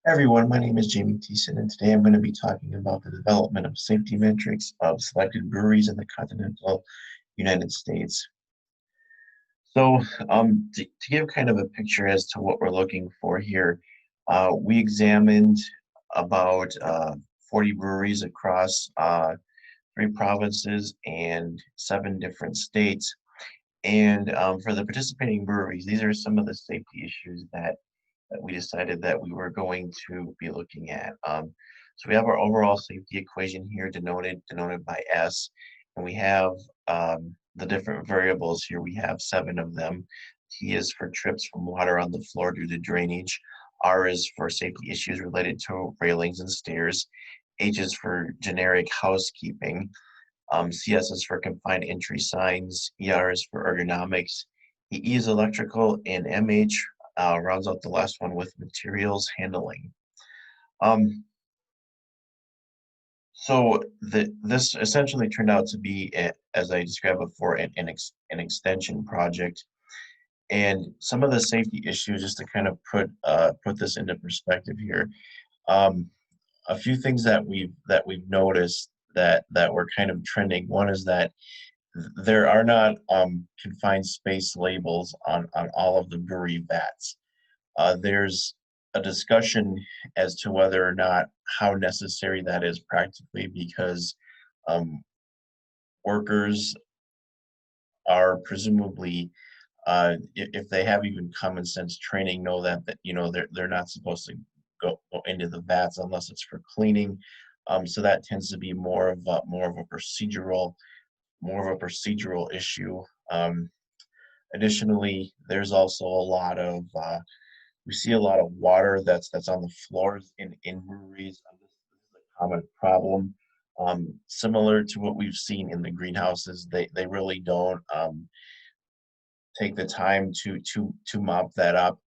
Everyone, my name is Jaime Thissen, and today I'm going to be talking about the development of safety metrics of selected breweries in the continental United States. So, to give kind of a picture as to what we're looking for here, we examined about 40 breweries across three provinces and seven different states. And for the participating breweries, these are some of the safety issues that we decided that we were going to be looking at. So we have our overall safety equation here denoted by S, and we have the different variables here. We have seven of them. T is for trips from water on the floor due to drainage. R is for safety issues related to railings and stairs. H is for generic housekeeping. CS is for confined entry signs. ER is for ergonomics. EE is electrical, and MH rounds out the last one with materials handling. Um, this essentially turned out to be, as I described before, an extension project. And some of the safety issues, just to kind of put this into perspective here, um, a few things that we've noticed that were kind of trending. One is that there are not confined space labels on all of the brewery vats. There's a discussion as to whether or not how necessary that is practically because um, workers are presumably, if they have even common sense training, know that they're not supposed to go into the vats unless it's for cleaning. So that tends to be more of a procedural issue. Additionally, there's also a lot of we see a lot of water that's on the floors in breweries. This is a common problem. Similar to what we've seen in the greenhouses, they really don't take the time to mop that up.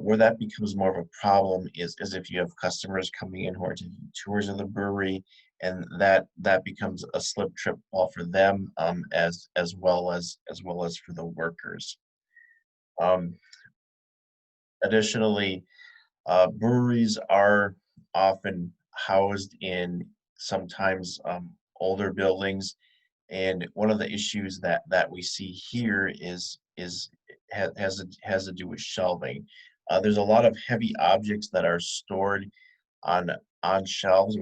Where that becomes more of a problem is if you have customers coming in who are taking tours of the brewery, and that becomes a slip trip fall for them, as well as for the workers. Um, Additionally, breweries are often housed in sometimes older buildings, and one of the issues that we see here has to do with shelving. There's a lot of heavy objects that are stored on on shelves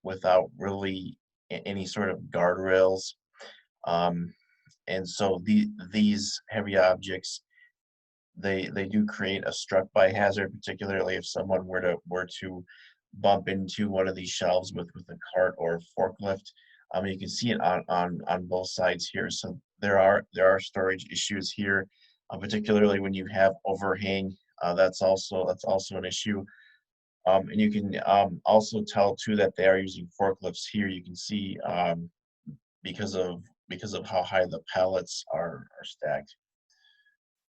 without really any sort of guardrails, um, and so these heavy objects they do create a struck by hazard, particularly if someone were to bump into one of these shelves with a cart or a forklift. You can see it on both sides here. So there are storage issues here, particularly when you have overhang. That's also an issue. And you can also tell too that they are using forklifts here. You can see because of how high the pallets are stacked.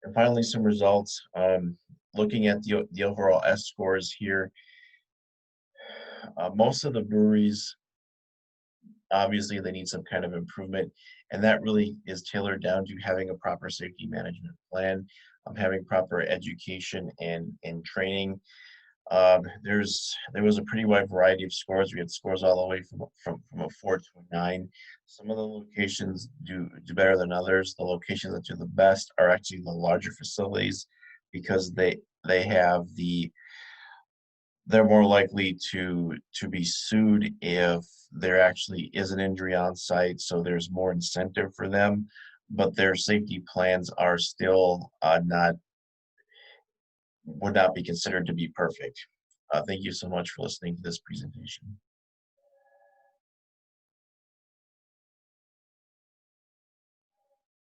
And finally, some results. Looking at the overall S scores here, most of the breweries, obviously, they need some kind of improvement, and that really is tailored down to having a proper safety management plan, having proper education and training. There was a pretty wide variety of scores. We had scores all the way from a 4 to a 9. Some of the locations do better than others. The locations that do the best are actually the larger facilities because they have they're more likely to be sued if there actually is an injury on site. So there's more incentive for them, but their safety plans are still not would not be considered to be perfect. Thank you so much for listening to this presentation.